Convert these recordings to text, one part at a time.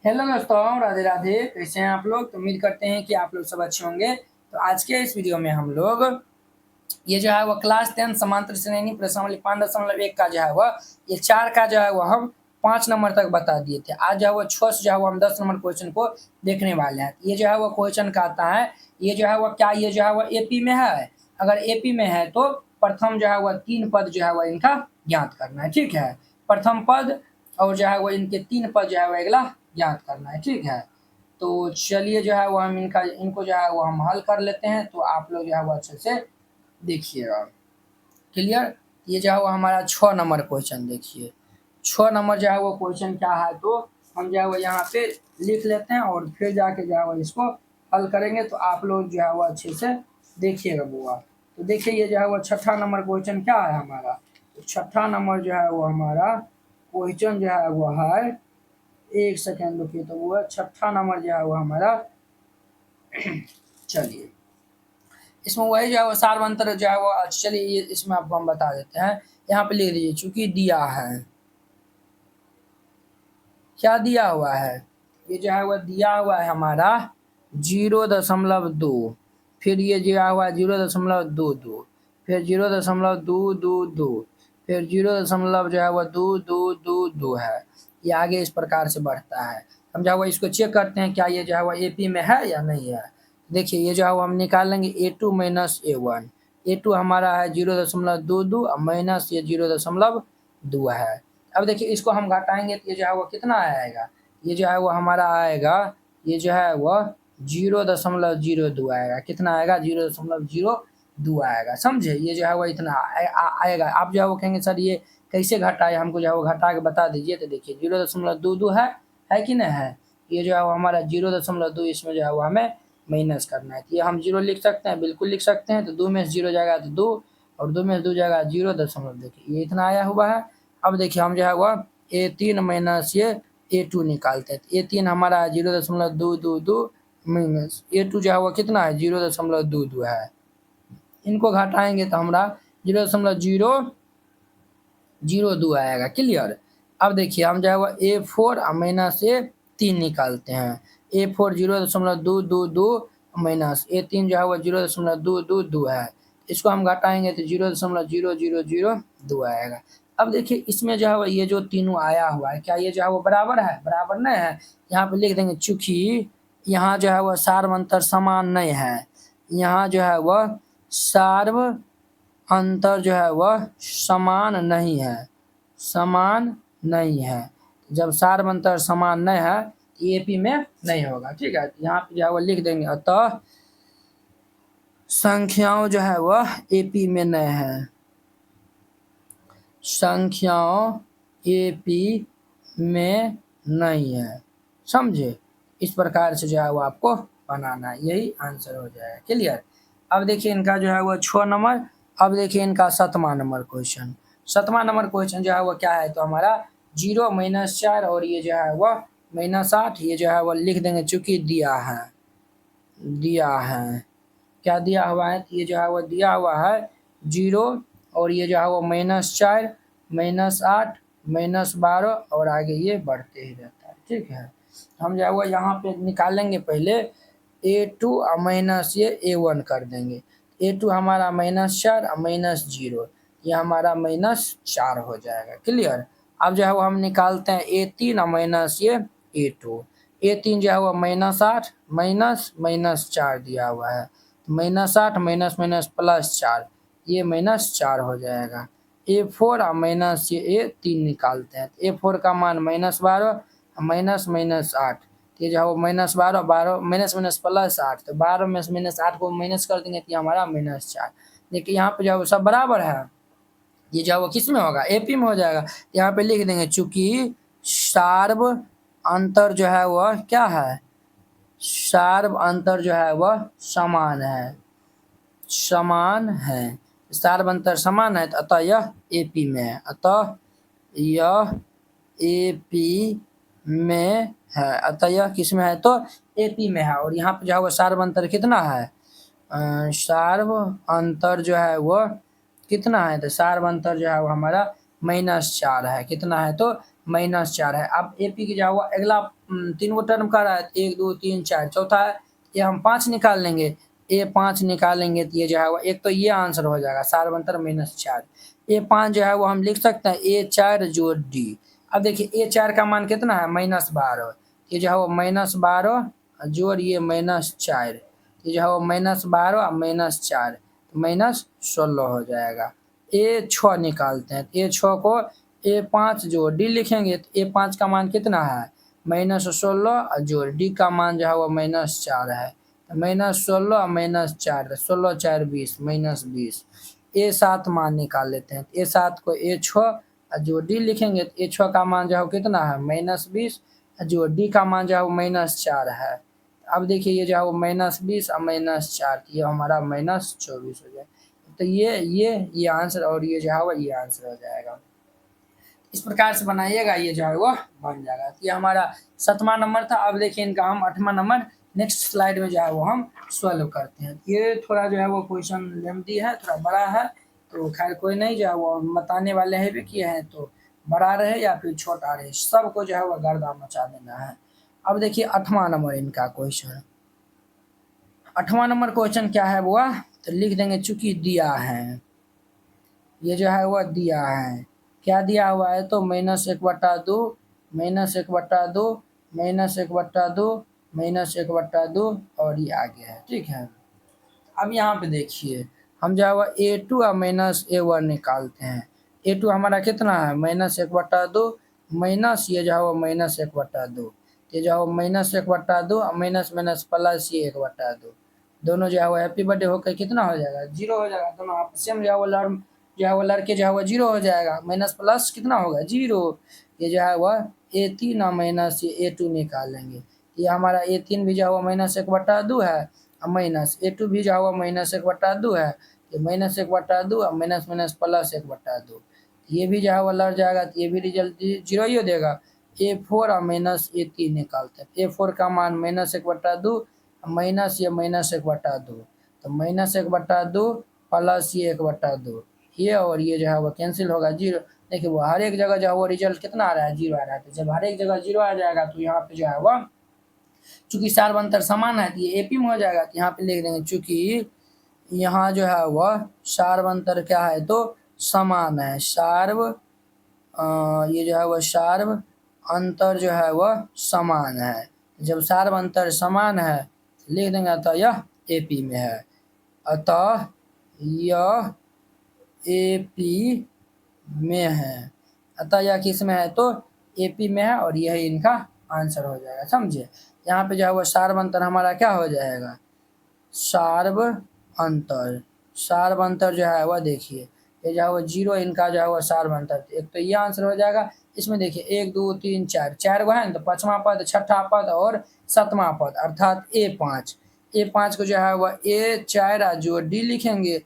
Hello दोस्तों, राधे राधे। कैसे हैं आप लोग? तो उम्मीद करते हैं कि आप लोग सब अच्छे होंगे। तो आज के इस वीडियो में हम लोग ये जो है वो क्लास 10 समांतर श्रेणी प्रश्नावली 5.1 का जो है वह ये 4 का जो है वो हम 5 नंबर तक बता दिए थे। आज जो है वो 6 से जो है वो हम 10 नंबर क्वेश्चन को देखने वाले हैं। ये जो है वो क्वेश्चन का आता है, ये जो है वो क्या ये जो है वो एपी में है। अगर एपी में है तो प्रथम जो है वह 3 पद जो है वह इनका ज्ञात करना है। ठीक है, प्रथम पद और जो है वो इनके 3 पद जो है वो अगला ज्ञात करना है। ठीक है, तो चलिए जो है वो हम इनको जो है वो हम हल कर लेते हैं। तो आप लोग जो है वो अच्छे से देखिएगा। क्लियर? ये जो है वो हमारा 6 नंबर क्वेश्चन देखिए। 6 नंबर जो है वो क्वेश्चन क्या है, तो हम जो है वो यहाँ पे लिख लेते हैं और फिर जाके जो है वो इसको हल करेंगे। तो आप लोग जो है वो अच्छे से देखिएगा बुआ। तो देखिए ये जो है वो छठा नंबर क्वेश्चन क्या है हमारा। तो छठा नंबर जो है वो हमारा क्वेश्चन जो है वो है, एक सेकेंड रुकिए। तो वो छठा नंबर जो है वो हमारा चलिए इसमें वही जो है वो सार्वंतर जो है वो चलिए ये इसमें आपको हम बता देते हैं। यहाँ पे लिख दीजिए, चूंकि दिया है, क्या दिया हुआ है, ये जो है वो दिया हुआ है हमारा 0.2, फिर ये दिया हुआ है 0.22, फिर 0.222, फिर 0 जो है वो 2 है। ये आगे इस प्रकार से बढ़ता है। हम जो है वो इसको चेक करते हैं क्या ये जो है वो एपी में है या नहीं है। देखिए ये जो है वो हम निकालेंगे A2 माइनस A1। A2 हमारा है 0.22 और माइनस ये 0.2 है। अब देखिए इसको हम घटाएंगे तो ये जो है वो कितना आएगा, ये जो है वो हमारा आएगा, ये जो है वो 0.02 आएगा। कितना आएगा? 0.02 आएगा। समझे? ये जो है वो इतना आएगा। आप जो है वो कहेंगे सर ये कैसे घटाए, हमको जो है वो घटा के बता दीजिए। तो देखिए 0.22 है कि नहीं है। ये जो है वो हमारा 0.2 इसमें जो है वो हमें माइनस करना है। तो ये हम 0 लिख सकते हैं, बिल्कुल लिख सकते हैं। तो 2 में से 0 जाएगा तो 2 और 2 में से 2 जाएगा 0 दशमलव। देखिए ये इतना आया हुआ है। अब देखिए हम जो है वह A3 माइनस ये A2 निकालते हैं। A3 हमारा 0.222 माइनस A2 जो है वह कितना है 0.22 है। इनको घटाएंगे तो हमारा 0.002 आएगा। क्लियर? अब देखिए हम जो है वह A4 माइनस A3 निकालते हैं। A4 0.222 माइनस A3 जो है वह 0.222 है। इसको हम घटाएंगे तो 0.0002 आएगा। अब देखिए इसमें जो है वो ये जो तीनों आया हुआ है, क्या ये जो है वो बराबर है? बराबर नहीं है। यहाँ पे लिख देंगे चूंकि यहाँ जो है वह सार्व अंतर समान नहीं है। यहाँ जो है वह सार्व अंतर जो है वह समान नहीं है, समान नहीं है। जब सार्व अंतर समान नहीं है तो एपी में नहीं होगा। ठीक है, यहाँ पे जो है वो लिख देंगे अतः संख्याओं जो है वह एपी में नहीं है, संख्याओं एपी में नहीं है। समझे? इस प्रकार से जो है वो आपको बनाना है, यही आंसर हो जाएगा। क्लियर? अब देखिए इनका जो है वो 6 नंबर। अब देखिए इनका 7वां नंबर क्वेश्चन। 7वां नंबर क्वेश्चन जो है वो क्या है, तो हमारा 0 माइनस 4 और ये जो है वह -8। ये जो है वो लिख देंगे चूंकि दिया है, दिया है। क्या दिया हुआ है? ये जो है वो दिया हुआ है 0 और ये जो है वो -4 -8 -12 और आगे ये बढ़ते ही रहता है। ठीक है, हम जो है वो यहाँ पे निकालेंगे पहले A2 और माइनस ये A1 कर देंगे। A2 हमारा -4 और -0, ये हमारा -4 हो जाएगा। क्लियर? अब जो है वो हम निकालते हैं A3 और माइनस ये A2। A3 जो है वो -8 -4 दिया हुआ है। -8 माइनस माइनस +4, ये -4 हो जाएगा। A4 और माइनस ये A3 निकालते हैं। A4 का मान -12 -8, ये जो है वो -12 12 माइनस माइनस +8, तो 12 में से -8 को माइनस कर देंगे तो हमारा -4। देखिए यहाँ पे जो है वो सब बराबर है। ये जो है वो किस में होगा? एपी में हो जाएगा। यहाँ पे लिख देंगे चूंकि सार्व अंतर जो है वह क्या है, सार्व अंतर जो है वह समान है, समान है। सार्व अंतर समान है तो अतः यह एपी में है, अतः यह एपी में है, अतः यह किस में है? तो एपी में है। और यहाँ पे जो है वो सार्व अंतर कितना है? सार्व अंतर जो है वो कितना है? तो सार्व अंतर जो है वो हमारा -4 है। कितना है? तो -4 है। अब AP की जो अगला 3 गो टर्म का रहा है, 1 2 3 4, चौथा है ये हम 5 निकाल लेंगे। ये 5 निकालेंगे तो ये जो है वो एक तो ये आंसर हो जाएगा सारवंतर -4। ये 5 जो है वो हम लिख सकते हैं A4 जोड़ D। अब देखिए A4 का मान कितना है -12, ये जो है वो -12 जोड़ ये -4, ये जो है वो -12 और -4 तो -16 हो जाएगा। A6 निकालते हैं, A6 को A5 जोड़ D लिखेंगे तो A5 का मान कितना है -16 जोड़ D का मान जो है वो -4 है, -16 और -4, 16 4 20 -20। A7 मान निकाल लेते हैं, A7 को A6 जो D लिखेंगे तो A6 का मान जो है कितना है -20 जो D का मान जो है वो -4 है। अब देखिए ये जो है वो -20 और -4, ये हमारा -24 हो जाए। तो ये आंसर और ये जो है वो ये आंसर हो जाएगा। इस प्रकार से बनाइएगा, ये जो है वो बन जाएगा। ये हमारा 7वां नंबर था। अब देखिए इनका हम 8वां नंबर नेक्स्ट स्लाइड में जो है वो हम सॉल्व करते हैं। ये थोड़ा जो है वो क्वेश्चन लेंथी है, थोड़ा बड़ा है, तो खैर कोई नहीं, जो है वो बताने वाले हैं भी किए हैं, तो बड़ा रहे या फिर छोटा रहे, सबको जो है वो गर्दा मचा देना है। अब देखिए 8वां नंबर इनका क्वेश्चन। 8वां नंबर क्वेश्चन क्या है वो, तो लिख देंगे चूंकि दिया है, ये जो है वह दिया है, क्या दिया हुआ है तो -1/2 -1/2 -1/2 -1/2 और ये आगे है, ठीक है। अब यहाँ पे देखिए हम जो है वह A2 और -A1 निकालते हैं। A2 हमारा कितना है -1/2 माइनस ये जो है वो -1/2, ये जो है वो -1/2 और माइनस माइनस प्लस ये 1/2, दोनों जो है वो हैप्पी बर्थडे होकर कितना हो जाएगा 0 हो जाएगा। दोनों आपस में जो है वो लड़के जो है वो 0 हो जाएगा, माइनस प्लस कितना होगा 0। ये जो है वह A3 और माइनस ये A2 निकालेंगे, ये हमारा A3 भी जो है वो -1/2 है और माइनस A2 भी जो है वो -1/2 है, ये -1/2 और माइनस माइनस प्लस 1/2, ये भी जो है वो लड़ जाएगा तो ये भी रिजल्ट 0 ही देगा। A4 और -A3 निकालते हैं, A4 का मान -1/2 माइनस ये -1/2, तो -1/2 प्लस ये 1/2, ये और ये जो है वो कैंसिल होगा 0। देखिए वो हर एक जगह जो है वो रिजल्ट कितना आ रहा है 0 आ रहा है, तो जब हर एक जगह 0 आ जाएगा तो यहाँ पे जो है वह चूंकि सार्वंतर समान है तो ये AP में हो जाएगा, तो यहाँ पे लिख देंगे चूंकि यहाँ जो है वह सार्वंतर क्या है तो समान है, ये जो है वह सार्व अंतर जो है वह समान है। जब सार्व अंतर समान है लिख देंगे अतः यह AP में है, अतः यह AP में है, अतः यह किस में है तो AP में है, और यही इनका आंसर हो जाएगा, समझे। यहाँ पे जो है वो सार्व अंतर हमारा क्या हो जाएगा सार्व अंतर, सार्व अंतर जो है वह देखिए ये जो है वो 0 इनका जो है वो सार्व अंतर, एक तो ये आंसर हो जाएगा। इसमें देखिए 1 2 3 4 4 गो है ना, तो 5वां पद 6ठा पद और 7वां पद अर्थात A5 को जो है वह A4 जो D लिखेंगे,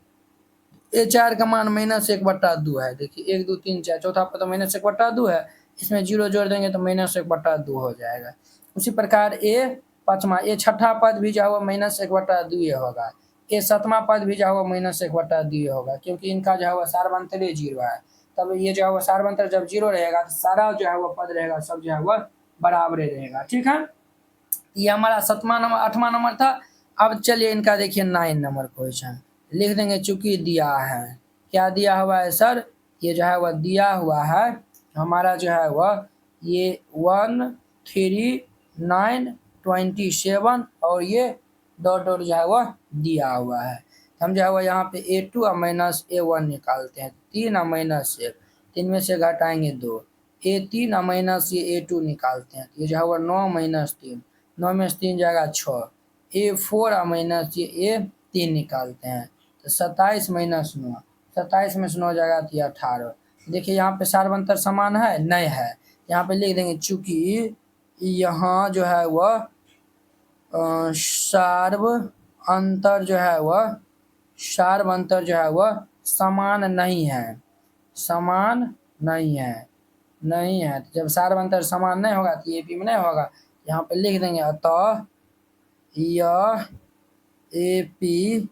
A4 का मान -1/2 है, देखिए 1 2 3 4, चौथा पद -1/2 है, इसमें 0 जोड़ देंगे तो -1/2 हो जाएगा। उसी प्रकार A छठा पद भी जो है वो -1/2 होगा, A 7वां पद भी जो है वो -1/2 होगा, क्योंकि इनका जो है वो सार्वंतर 0 है। तब ये जो है वो सार्वंतर जब 0 रहेगा तो सारा जो है वो पद रहेगा सब जो है वो बराबरे रहेगा, ठीक है। ये हमारा 7वां नंबर 8वां नंबर था। अब चलिए इनका देखिए 9 नंबर क्वेश्चन लिख देंगे चूंकि दिया है, क्या दिया हुआ है सर, ये जो है वह दिया हुआ है हमारा जो है वह ये 1 3 9 27 और ये डॉट डॉट जो है वह दिया हुआ है। हम जो है वह यहाँ पे A2 और -A1 निकालते हैं, 3 और -1, 3 में से घटाएंगे 2, A3 और माइनस ये A2 निकालते हैं, ये जो है वह 9 -3, 9 में से 3 जाएगा 6, A4 और माइनस ये A3 निकालते हैं तो 27 -9, 27 में से 9 जाएगा तो ये 18। देखिए यहाँ पे सार्वंतर समान है नहीं है, यहाँ पे लिख देंगे चूंकि यहाँ जो है वह सार्व अंतर जो है वह सार्व अंतर जो है वह समान नहीं है, समान नहीं है, नहीं है। तो जब सार्व अंतर समान नहीं होगा तो AP में नहीं होगा, यहाँ पे लिख देंगे अतः यह AP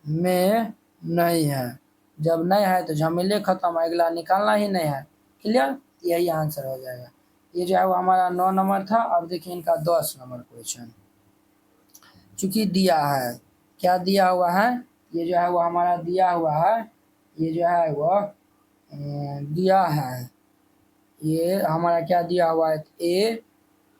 में नहीं है। जब नहीं है तो झमेले खत्म, अगला निकालना ही नहीं है, क्लियर। यही आंसर हो जाएगा। ये जो है वो हमारा 9 नंबर था। अब देखिए इनका 10 नंबर क्वेश्चन, चूंकि दिया है, क्या दिया हुआ है, ये जो है वो हमारा दिया हुआ है, ये जो है वो दिया है, ये हमारा क्या दिया हुआ है, ए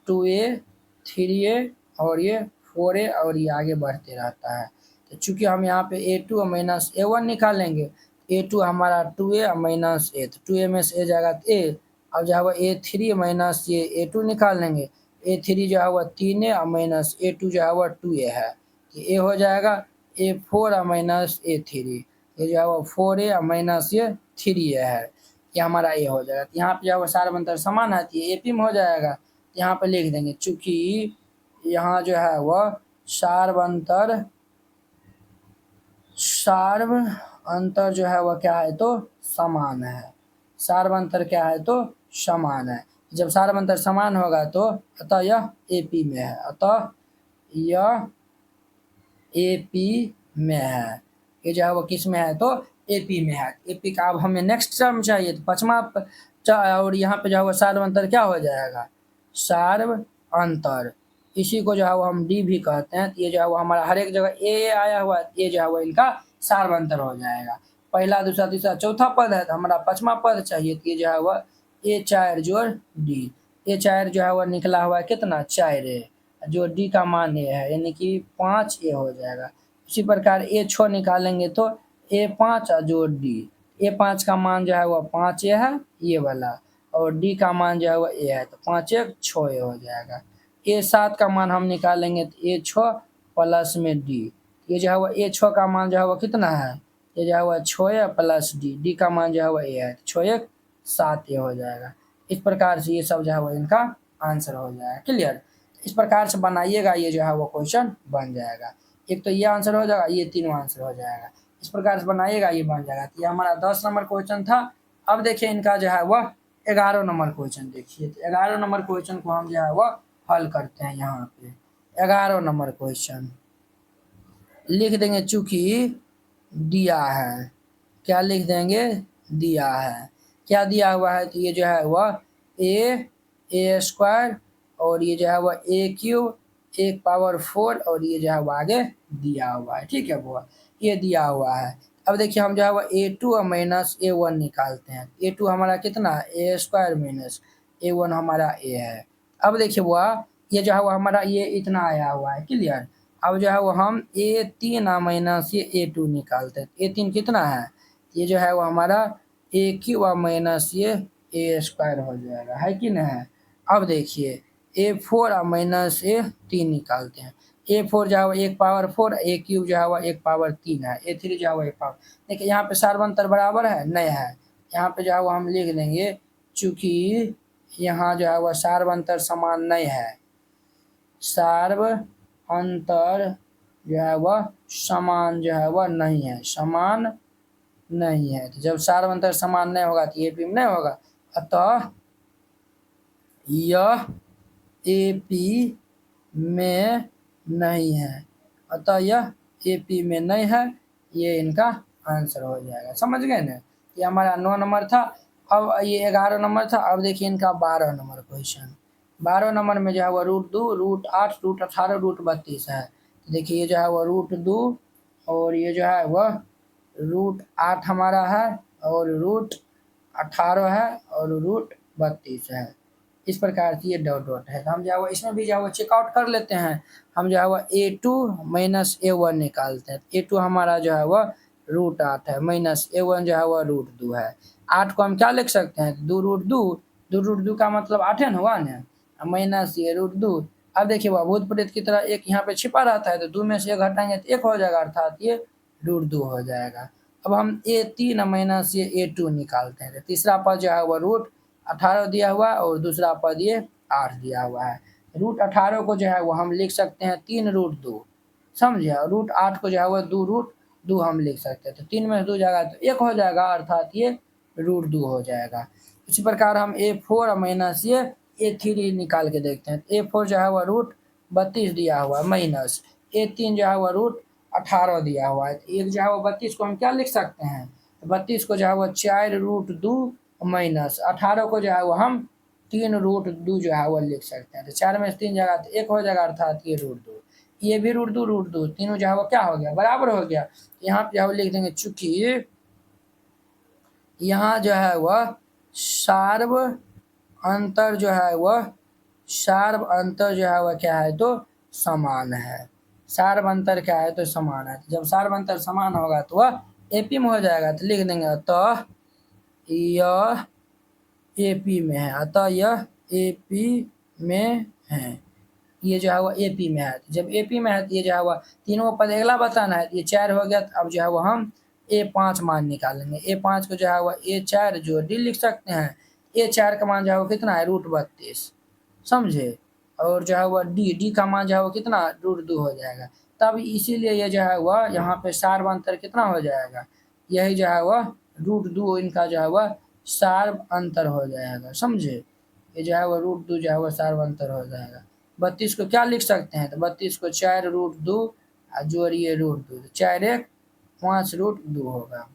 2a 3a और ये 4a और ये आगे बढ़ते रहता है। तो चूंकि हम यहाँ पे a2 माइनस a1 निकालेंगे, a2 हमारा 2a माइनस a, तो 2a में से a जाएगा तो a, अब जो है वो a3 माइनस ये a2 निकाल लेंगे, a3 जो है वो 3a माइनस a2 जो है वो 2a है, तो a हो जाएगा a4 माइनस a3, ये जो है वो 4a माइनस ये 3a है, ये हमारा ए हो जाएगा। तो यहाँ पे जो है वो सार्वंतर समान है, तो ये एपी में हो जाएगा। यहाँ पे लिख देंगे, चूंकि यहाँ जो है वह सार्व अंतर जो है वह क्या है, तो समान है। सार्वंतर क्या है, तो समान है। जब सार्वंतर समान होगा तो अतः यह एपी में है, अतः यह एपी में है। ये जो है वो किस में है, तो एपी में है। एपी का अब हमें नेक्स्ट टर्म चाहिए, तो पचमा और यहाँ पे जो है वो सार्वंतर क्या हो जाएगा, सार्व अंतर। इसी को जो है वो हम डी भी कहते हैं। तो ये जो है वो हमारा हर एक जगह ए आया हुआ है, ये जो है वो इनका सार्वंतर हो जाएगा। पहला दूसरा तीसरा चौथा पद है, तो हमारा पचमा पद चाहिए, तो ये जो है वो ए 4 जोड़ डी, ए 4 जो है वो निकला हुआ है कितना, 4a, जो डी का मान ये है, यानी कि 5a हो जाएगा। उसी प्रकार a6 निकालेंगे तो a5 जोड़ डी, a5 का मान जो है वो 5a है ये वाला, और डी का मान जो है वो a है, तो 5 1 6a हो जाएगा। a7 का मान हम निकालेंगे तो a6 प्लस में डी, ये जो है वो a6 का मान जो है वो कितना है, ये जो है वो 6a प्लस डी, डी का मान जो है वो a है, तो 6 1 7a हो जाएगा। इस प्रकार से ये सब जो है वो इनका आंसर हो जाएगा। क्लियर, इस प्रकार से बनाइएगा, ये जो है वो क्वेश्चन बन जाएगा। एक तो ये आंसर हो जाएगा, ये तीनों आंसर हो जाएगा। इस प्रकार से बनाइएगा, ये बन जाएगा। तो ये हमारा 10 नंबर क्वेश्चन था। अब देखिए इनका जो है वह 11 नंबर क्वेश्चन देखिए। तो 11 नंबर क्वेश्चन को हम जो है वह हल करते हैं। यहाँ पे 11 नंबर क्वेश्चन लिख देंगे, चूंकि दिया है, क्या लिख देंगे, दिया है। क्या दिया हुआ है, तो ये जो है वह ए स्क्वायर और ये जो है वह ए क्यूब 1 पावर 4 और ये जो है वह आगे दिया हुआ है। ठीक है वो ये दिया हुआ है। अब देखिए हम जो है वह a2 और माइनस a1 निकालते हैं। a2 हमारा कितना, ए स्क्वायर माइनस a1 हमारा a है। अब देखिए वह ये जो है वो हमारा ये इतना आया हुआ है। क्लियर, अब जो है वो हम a3 माइनस ये a2 निकालते हैं। a3 कितना है, ये जो है वो हमारा ए क्यूब माइनस ये ए स्क्वायर हो जाएगा, है कि नहीं है। अब देखिए a4 माइनस a3 निकालते हैं। a4 जो है वो 1 पावर 4, ए क्यूब जो है वो 1 पावर 3 है, a3 जो है वो 1 पावर। देखिए यहाँ पे सार्वंतर बराबर है, नहीं है। यहाँ पे जो है वो हम लिख देंगे, चूंकि यहाँ जो है वह सार्वंतर समान नहीं है, सार्व अंतर जो है वह समान जो है वह नहीं है, समान नहीं है। तो जब सार्वंतर समान नहीं होगा तो एपी में नहीं होगा, अतः यह एपी में नहीं है, अतः यह एपी में नहीं है। ये इनका आंसर हो जाएगा। समझ गए ना, ये हमारा 9 नंबर था। अब ये 11 नंबर था। अब देखिए इनका 12 नंबर क्वेश्चन। 12 नंबर में जो है वो √2 √8 √18 √32 है। तो देखिए ये जो है वो √2 और ये जो है वह √8 हमारा है और √18 है और √32 है। इस प्रकार से ये डॉट डॉट है। तो हम जो है वो इसमें भी जो है वो चेकआउट कर लेते हैं। हम जो है वो a2 माइनस a1 निकालते हैं। a2 हमारा जो है वह √8 है माइनस a1 जो है वह √2 है। 8 को हम क्या लिख सकते हैं, 2√2 का मतलब 8 है ना, हुआ ना, माइनस ये √2। अब देखिए वह भूत प्रेत की तरह एक यहाँ पे छिपा रहता है, तो 2 में से 1 घटाएंगे तो 1 हो जाएगा, अर्थात ये √2 हो जाएगा। अब हम a3 माइनस ये a2 निकालते हैं। तो तीसरा पद जो है वह √18 दिया हुआ है और दूसरा पद ये 8 दिया हुआ है। √18 को जो है वो हम लिख सकते हैं 3√2, समझे, और √8 को जो है वो 2√2 हम लिख सकते हैं। तो 3 में से 2 जाएगा तो 1 हो जाएगा, अर्थात ये √2 हो जाएगा। इसी प्रकार हम a4 माइनस ये a3 निकाल के देखते हैं। a4 जो है वो √32 दिया हुआ है माइनस a3 जो है वो √18 दिया हुआ है। तो एक जो है वो 32 को हम क्या लिख सकते हैं, 32 को जो है वो 4√2 माइनस 18 को जो है वो हम 3√2 जो है वो लिख सकते हैं। तो 4 में से 3 जगह तो 1 हो जाएगा, अर्थात ये √2, ये भी √2 तीनों जो है वो क्या हो गया, बराबर हो गया। यहाँ पे जो है वो लिख देंगे, चूंकि यहाँ जो है वह सार्व अंतर जो है वह सार्व अंतर जो है वह क्या है, तो समान है। सार्व अंतर क्या है, तो समान है। जब सार्व अंतर समान होगा तो वह एपी में हो जाएगा। तो लिख देंगे अतः यह एपी में है, अतः यह एपी में है। ये जो है वह एपी में है। जब एपी में है तो ये जो है वह तीनों पद अगला बताना है। ये 4 हो गया, तो अब जो है वह हम A5 मान निकालेंगे। A5 को जो है वह A4 जो डी लिख सकते हैं। A4 का मान जो है वो कितना है, √32, समझे। और जो है वह डी का मान जो है वो कितना, √2 हो जाएगा। तब इसीलिए ये जो है वह यहाँ पे सार्व अंतर कितना हो जाएगा, यही जो है वह √2 इनका जो है वह सार्व अंतर हो जाएगा, समझे। ये जो है वह √2 जो है वह सार्व अंतर हो जाएगा। 32 को क्या लिख सकते हैं, तो 32 को 4√2 जोड़िए √2, 4 1 5√2 होगा।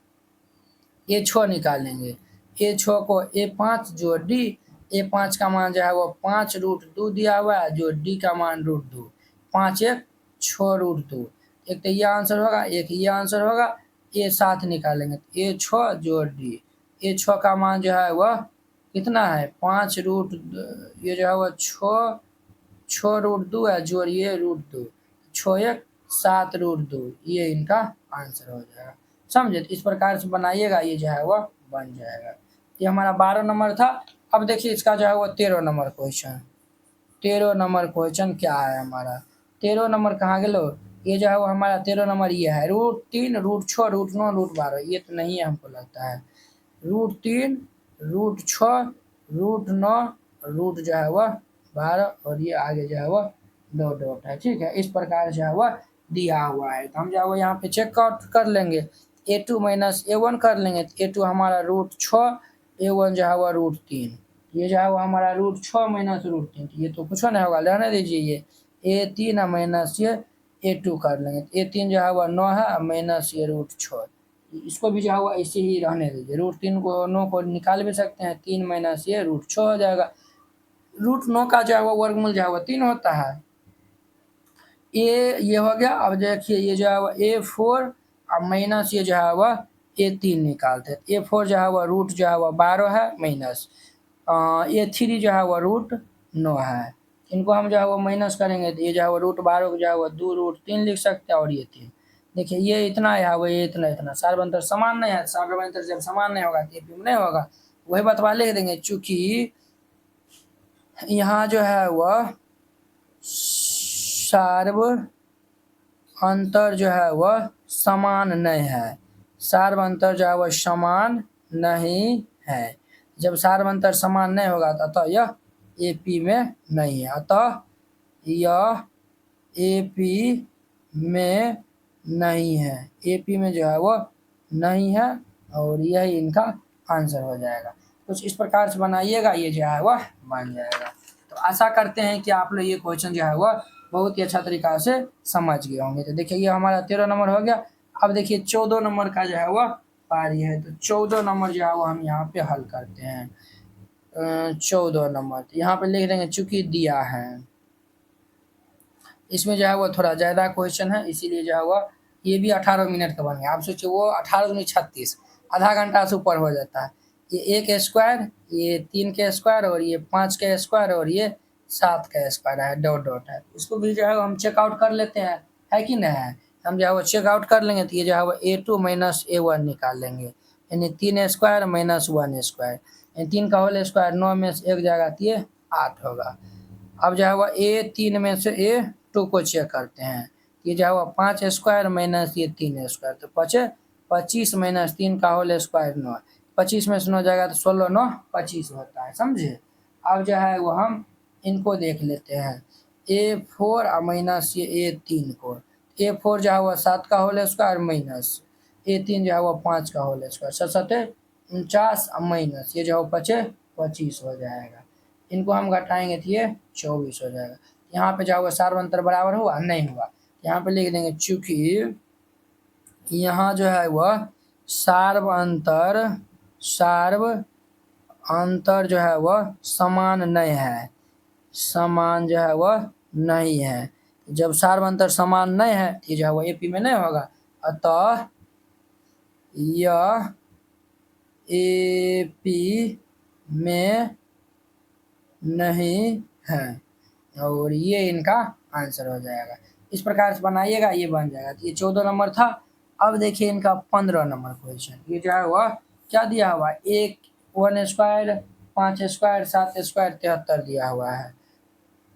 A6 निकालेंगे। A6 को A5 जोड़ डी, A5 का मान जो है वो 5√2 दिया हुआ है, जो डी का मान √2, 5 1 6√2। एक तो ये आंसर होगा, एक ये आंसर होगा। A7 निकालेंगे तो A6 जोड़ डी, A6 का मान जो है वह कितना है, 5 ये जो है वह 6√2 है, जोड़िए √2, 6 1 7√2, ये इनका आंसर हो जाएगा, समझे। तो इस प्रकार से बनाइएगा, ये जो है वह बन जाएगा। ये हमारा 12 नंबर था। अब देखिए इसका जो है वो 13 नंबर क्वेश्चन। 13 नंबर क्वेश्चन क्या है हमारा, 13 नंबर कहाँ गेलो, ये जो है वो हमारा 13 नंबर ये है, √3 √6 √9 √12। ये तो नहीं है हमको लगता है। √3 √6 √9 रूट जो है वह 12, और ये आगे जो है वह डॉट है, ठीक है। इस प्रकार जो है वह दिया हुआ है। तो हम जो है वो यहाँ पे चेक आउट कर लेंगे। A2 माइनस A1 कर लेंगे, तो A2 हमारा √6, A1 जो है वह √3। ये जो है वो हमारा √6 माइनस √3, ये तो कुछ नहीं होगा, रहने दीजिए। ये A3 माइनस ये A2 कर लेंगे, तो A3 जो है वह 9 है, माइनस ये √6, इसको भी जो है वो ऐसे ही रहने दीजिए। √3 को 9 को निकाल भी सकते हैं, 3 माइनस ये √6 हो जाएगा। √9 का जो है वो वर्गमूल जो है वो 3 होता है। ये हो गया। अब देखिए ये जो है वो A4 और माइनस ये जो है वह A3 निकालते हैं। A4 जो है वह रूट जो है वह 12 है, माइनस A3 जो है वह √9 है। इनको हम जो है वो माइनस करेंगे, तो ये जो है वो √12 को जो है वो 2√3 लिख सकते हैं, और ये 3। देखिए ये इतना है, वो ये इतना इतना, सार्व अंतर समान नहीं है। सार्व अंतर जब समान नहीं होगा तो एपी में नहीं होगा, वही बतवा लिख देंगे। चूंकि यहाँ जो है वह सार्व अंतर जो है वह समान नहीं है, सार्व अंतर जो है वह समान नहीं है। जब सार्व अंतर समान नहीं होगा तो अतः यह एपी में नहीं है, अतः यह एपी में नहीं है, एपी में जो है वो नहीं है, और यही इनका आंसर हो जाएगा। कुछ इस प्रकार से बनाइएगा, ये जो है वह बन जाएगा। तो आशा करते हैं कि आप लोग ये क्वेश्चन जो है वह बहुत ही अच्छा तरीका से समझ गए होंगे। तो देखिए ये हमारा 13 नंबर हो गया। अब देखिए 14 नंबर का जो है वह पारी है। तो 14 नंबर जो है वो हम यहाँ पे हल करते हैं। 14 नंबर यहाँ पे लिख देंगे, चूंकि दिया है। इसमें जो है वो थोड़ा ज़्यादा क्वेश्चन है, इसीलिए जो है वो ये भी 18 मिनट का बन गया। आप सोचिए वो 18 दूनी 36, आधा घंटा से ऊपर हो जाता है। ये 1 स्क्वायर, ये 3 के स्क्वायर, और ये 5 के स्क्वायर, और ये 7 का स्क्वायर है, डॉट है। इसको भी जो है हम चेकआउट कर लेते हैं, है कि नहीं है। हम जो है वो चेकआउट कर लेंगे, तो ये जो है वो A2 माइनस A1 निकाल लेंगे, यानी 3 स्क्वायर माइनस 1 स्क्वायर, यानी 3 का होल स्क्वायर 9 में से 1 जाएगा तो ये 8 होगा। अब जो है वो A3 में से A2 को चेक करते हैं। ये जो है वो 5 स्क्वायर माइनस ये 3 स्क्वायर, तो 25 माइनस 3 का होल स्क्वायर 9, 25 में से 9 जाएगा तो 16 9 25 होता है, समझे। अब जो है वो हम इनको देख लेते हैं, A4 और माइनस ये A3 को। A4 जो है वो 7 का होल स्क्वायर माइनस A3 जो है वो 5 का होल स्क्वायर, 7 49 माइनस ये जो है 25 हो जाएगा। इनको हम घटाएंगे तो ये 24 हो जाएगा। यहाँ पे जो है सार्व अंतर बराबर हुआ, नहीं हुआ। यहाँ पे लिख देंगे, चूंकि यहाँ जो है वह सार्व अंतर जो है वह समान नहीं है, समान जो है वह नहीं है। जब सार्व अंतर समान नहीं है तो ये जो है वह एपी में नहीं होगा, अतः यह एपी में नहीं है, और ये इनका आंसर हो जाएगा। इस प्रकार से बनाइएगा, ये बन जाएगा। तो ये 14 नंबर था। अब देखिए इनका 15 नंबर क्वेश्चन। ये जो है वह क्या दिया हुआ है, 1 स्क्वायर 5 स्क्वायर 7 स्क्वायर 73 दिया हुआ है।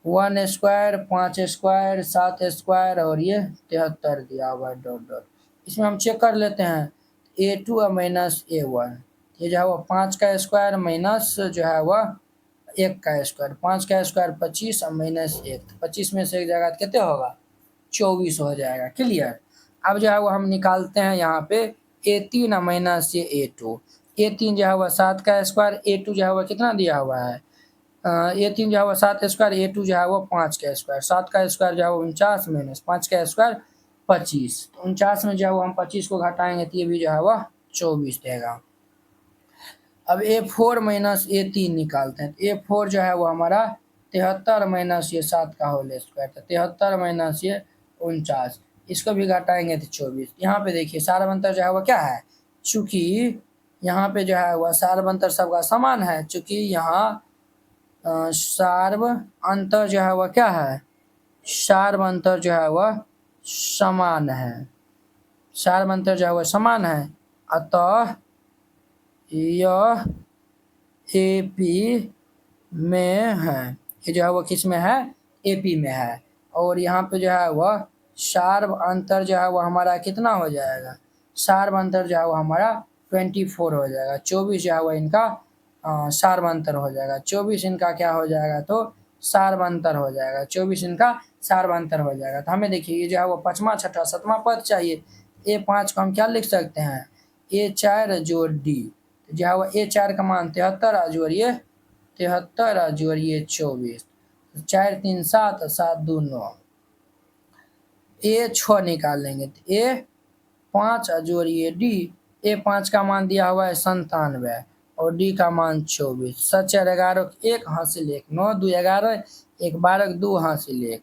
1 स्क्वायर 5 स्क्वायर 7 स्क्वायर और ये 73 दिया हुआ है डॉट डॉट। इसमें हम चेक कर लेते हैं, A2 माइनस A1, ये जो है वह 5 का स्क्वायर माइनस जो है वह 1 का स्क्वायर, 5 का स्क्वायर 25 और माइनस 1, 25 में से एक जगह कितने होगा, 24 हो जाएगा। क्लियर। अब जो है वो हम निकालते हैं यहाँ पे A3 माइनस ये A2। A3 जो है वह 7 का स्क्वायर, A2 जो है वह कितना दिया हुआ है, A3 जो है वह 7 स्क्वायर, A2 जो है वो 5 का स्क्वायर, 7 का स्क्वायर जो है वो 49 माइनस 5 का स्क्वायर 25, तो 49 में जो है वो हम 25 को घटाएंगे तो ये भी जो है वह 24 देगा। अब A4 माइनस A3 निकालते हैं, तो A4 जो है वो हमारा 73 माइनस ये 7 का होल स्क्वायर, तो 73 माइनस ये 49, इसको भी घटाएंगे तो 24। यहाँ पे देखिए सार्व अंतर जो है वो क्या है, चूंकि यहाँ पे जो है वह सार्व अंतर सबका समान है, चूंकि यहाँ सार्व अंतर जो है वह क्या है, सार्व अंतर जो है वह समान है, सार्व अंतर जो है वह समान है, अतः यह एपी में है। ये जो है वह किस में है, एपी में है। और यहाँ पे जो है वह सार्व अंतर जो है वह हमारा कितना हो जाएगा, सार्व अंतर जो है वह हमारा 24 हो जाएगा। 24 जो है वह इनका सार्व अंतर हो जाएगा। 24 इनका क्या हो जाएगा, तो सार्व अंतर हो जाएगा। 24 इनका सार्व अंतर हो जाएगा। तो हमें देखिए ये जो है वो 5वां 6वां 7वां पद चाहिए। A5 को हम क्या लिख सकते हैं, A4 जोड़ D, जो है वो A4 का मान 73 और जोड़िए 73 और जोड़िए 24, 4 3 7 7 2 9। A6 निकाल लेंगे तो A5 और जोड़िए D, A5 का मान दिया हुआ है 97 और D का मान 24, 7 4 11 1 हासिल 1, 9 2 11 1 12 2 हासिल 1।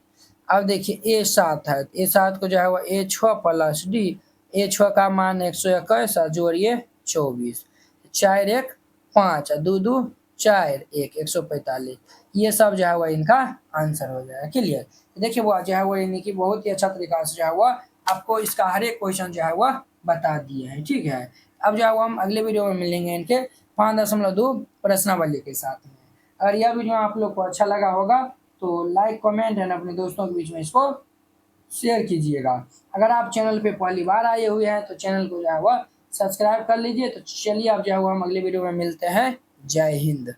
अब देखिए A7 है, A7 को जो है वो A6 प्लस D, A6 का मान 121 और जोड़िए 24, 4 1 5 2 2 4 1 145, ये सब जो है वह इनका आंसर हो जाएगा। क्लियर। देखिए वो जो है वो यानी कि बहुत ही अच्छा तरीका से जो है वह आपको इसका हर एक क्वेश्चन जो है वह बता दिए हैं। ठीक है। अब जो है वो हम अगले वीडियो में मिलेंगे इनके 5.2 प्रश्नावली के साथ में। अगर यह वीडियो आप लोग को अच्छा लगा होगा तो लाइक कमेंट एंड अपने दोस्तों के बीच में इसको शेयर कीजिएगा। अगर आप चैनल पे पहली बार आए हुए हैं तो चैनल को जो है वह सब्सक्राइब कर लीजिए। तो चलिए अब जो है वो हम अगले वीडियो में मिलते हैं। जय हिंद।